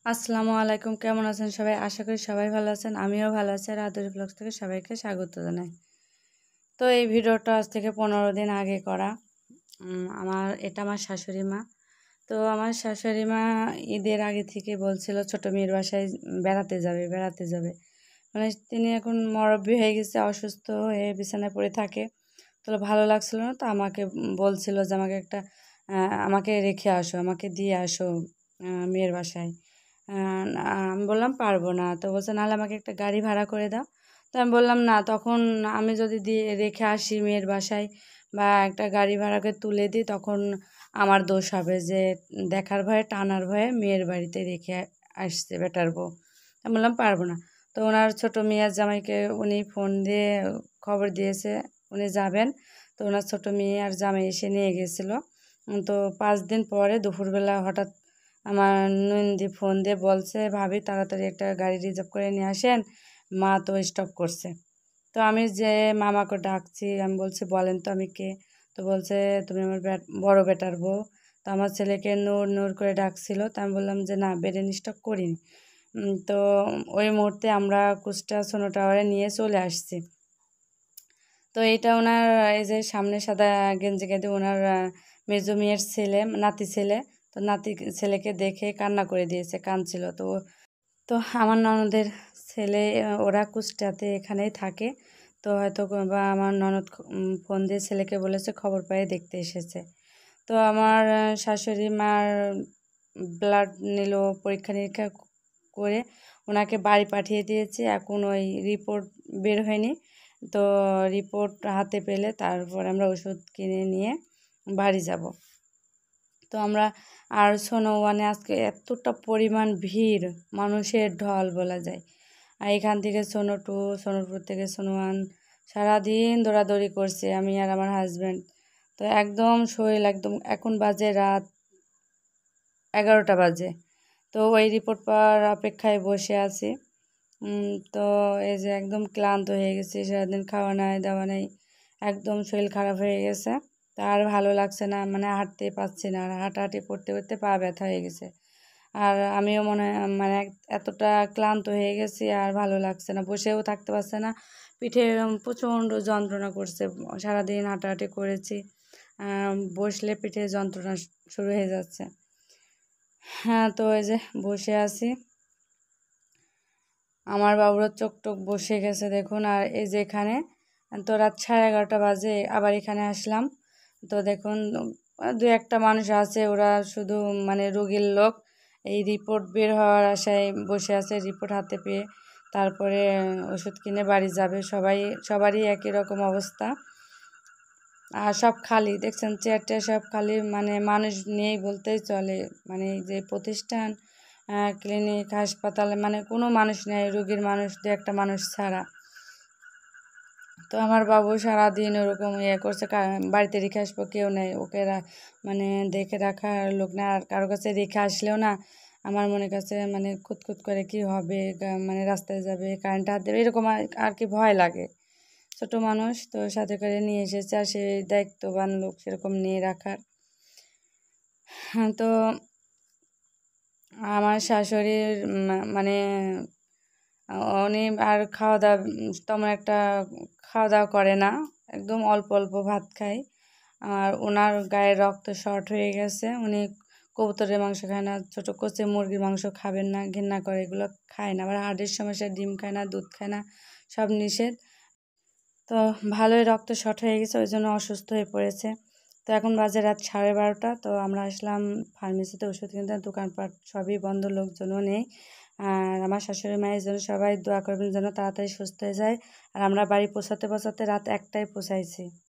আসসালামু আলাইকুম, কেমন আছেন সবাই? আশা করি সবাই ভালো আছেন। আমিও ভালো আছি। আর আদরি ব্লগস থেকে সবাইকে স্বাগত জানাই। তো এই ভিডিওটা আজ থেকে 15 দিন আগে করা। এটা আমার শাশুড়ি মা। তো আমার শাশুড়ি মা ঈদের আগে থেকে বলছিল ছোট মেয়ের বাসায় বেড়াতে যাবে। মানে তিনি এখন মুরব্বি হয়ে গেছে, অসুস্থ হয়ে বিছানায় পড়ে থাকে। তো ভালো লাগছিল না, তো আমাকে বলছিল যে আমাকে রেখে আসো, আমাকে দিয়ে আসো মেয়ের বাসায়। আমি বললাম পারবো না। তো বলছে নাহলে আমাকে একটা গাড়ি ভাড়া করে দাও। তো আমি বললাম না, তখন আমি যদি দিয়ে রেখে আসি মেয়ের বাসায় বা একটা গাড়ি ভাড়াকে তুলে দিই, তখন আমার দোষ হবে যে দেখার ভয়ে টানার ভয়ে মেয়ের বাড়িতে রেখে আসছে বেটার বউ। আমি বললাম পারবো না। তো ওনার ছোটো মেয়ের জামাইকে উনি ফোন দিয়ে খবর দিয়েছে উনি যাবেন। তো ওনার ছোটো মেয়ে আর জামাই এসে নিয়ে গেছিলো। তো 5 দিন পরে দুপুরবেলা হঠাৎ আমার নন্দী ফোন দিয়ে বলছে, ভাবি তাড়াতাড়ি একটা গাড়ি রিজার্ভ করে নিয়ে আসেন, মা তো স্টপ করছে। তো আমি যে মামাকে ডাকছি, আমি বলছি বলেন তো আমি কে। তো বলছে তুমি আমার বড় বেটার বউ। তো আমার ছেলেকে নূর নূর করে ডাকছিল। তো আমি বললাম যে না, ব্রেন স্ট্রোক করিনি। তো ওই মুহূর্তে আমরা কুষ্টা সোনো টাওয়ারে নিয়ে চলে আসছি। তো এটা ওনার এই যে সামনে সাদা গেঞ্জি গায়ে ওনার মেজো মেয়ের ছেলে, নাতি ছেলে। তো নাতি ছেলেকে দেখে কান্না করে দিয়েছে, কাঁদছিল। তো আমার ননদের ছেলে, ওরা কুষ্টাতে এখানেই থাকে। তো হয়তো বা আমার ননদ ফোন দিয়ে ছেলেকে বলেছে, খবর পেয়ে দেখতে এসেছে। তো আমার শাশুড়ি মার ব্লাড নিল, পরীক্ষা নিরীক্ষা করে ওনাকে বাড়ি পাঠিয়ে দিয়েছে। এখন ওই রিপোর্ট বের হয়নি। তো রিপোর্ট হাতে পেলে তারপর আমরা ওষুধ কিনে নিয়ে বাড়ি যাব। তো আমরা আর সোনো ওয়ানে আজকে এতটা পরিমাণ ভিড়, মানুষের ঢল বলা যায়। আর এখান থেকে সোনো টু, সোনোপুর থেকে সোনো ওয়ান সারাদিন দৌড়াদৌড়ি করছে আমি আর আমার হাজব্যান্ড। তো একদম শরীর একদম, এখন বাজে রাত 11টা বাজে। তো ওই রিপোর্ট পাওয়ার অপেক্ষায় বসে আছি। তো এই যে একদম ক্লান্ত হয়ে গেছি, সারাদিন খাওয়া নাই দাওয়া নেই, একদম শরীর খারাপ হয়ে গেছে। তার ভালো লাগছে না, মানে হাঁটতে পারছি না, আর হাঁটাহাঁটি করতে করতে পা ব্যথা হয়ে গেছে। আর আমিও মনে হয় মানে এতটা ক্লান্ত হয়ে গেছি, আর ভালো লাগছে না, বসেও থাকতে পারছে না। পিঠে প্রচণ্ড যন্ত্রণা করছে, সারাদিন হাঁটাহাঁটি করেছি, বসলে পিঠে যন্ত্রণা শুরু হয়ে যাচ্ছে। হ্যাঁ, তো এই যে বসে আছি, আমার বাবুরও চোখ টোক বসে গেছে দেখুন। আর এই যে এখানে তো রাত 11:30 বাজে আবার এখানে আসলাম। তো দেখুন দু একটা মানুষ আছে, ওরা শুধু মানে রোগীর লোক, এই রিপোর্ট বের হওয়ার আশায় বসে আছে, রিপোর্ট হাতে পেয়ে তারপরে ওষুধ কিনে বাড়ি যাবে। সবারই একই রকম অবস্থা। আর সব খালি দেখছেন, চেয়ার টেয়ার সব খালি, মানে মানুষ নেই বলতেই চলে। মানে এই যে প্রতিষ্ঠান, ক্লিনিক, হাসপাতালে মানে কোনো মানুষ নেই, রোগীর মানুষ দু একটা মানুষ ছাড়া। তো আমার বাবু সারাদিন ওরকম করছে, বাড়িতে রেখে আসবো, কেউ নেই ওকে, মানে দেখে রাখার লোক না। আর কারো কাছে রেখে আসলেও না, আমার মনে কাছে মানে খুঁতখুত করে কি হবে, মানে রাস্তায় যাবে, কারেন্ট হাত দেবে, এরকম আর কি ভয় লাগে। ছোট মানুষ তো সাথে করে নিয়ে এসেছে, আর সেই দায়িত্ববান লোক সেরকম নিয়ে রাখার। তো আমার শাশুড়ির মানে উনি আর খাওয়া দাওয়া তেমন একটা খাওয়া দাওয়া করে না, একদম অল্প অল্প ভাত খায়। আর ওনার গায়ে রক্ত শর্ট হয়ে গেছে, উনি কবুতরের মাংস খায় না, ছোটো কচি মুরগির মাংস খাবেন না, ঘৃণা করে, এগুলো খায় না। আবার হার্টের সমস্যা, ডিম খায় না, দুধ খায় না, সব নিষেধ। তো ভালোই রক্ত শর্ট হয়ে গেছে, ওই জন্য অসুস্থ হয়ে পড়েছে। তো এখন বাজে রাত 12:30। তো আমরা আসলাম ফার্মেসিতে ওষুধ কিনতে, দোকানপাট সবই বন্ধ, লোকজনও নেই। আর আমার শাশুড়ি মায়ের জন্য সবাই দোয়া করবেন যেন তাড়াতাড়ি সুস্থ হয়ে যায়। আর আমরা বাড়ি পৌঁছাতে পৌঁছাতে রাত 1টায় পৌঁছাইছি।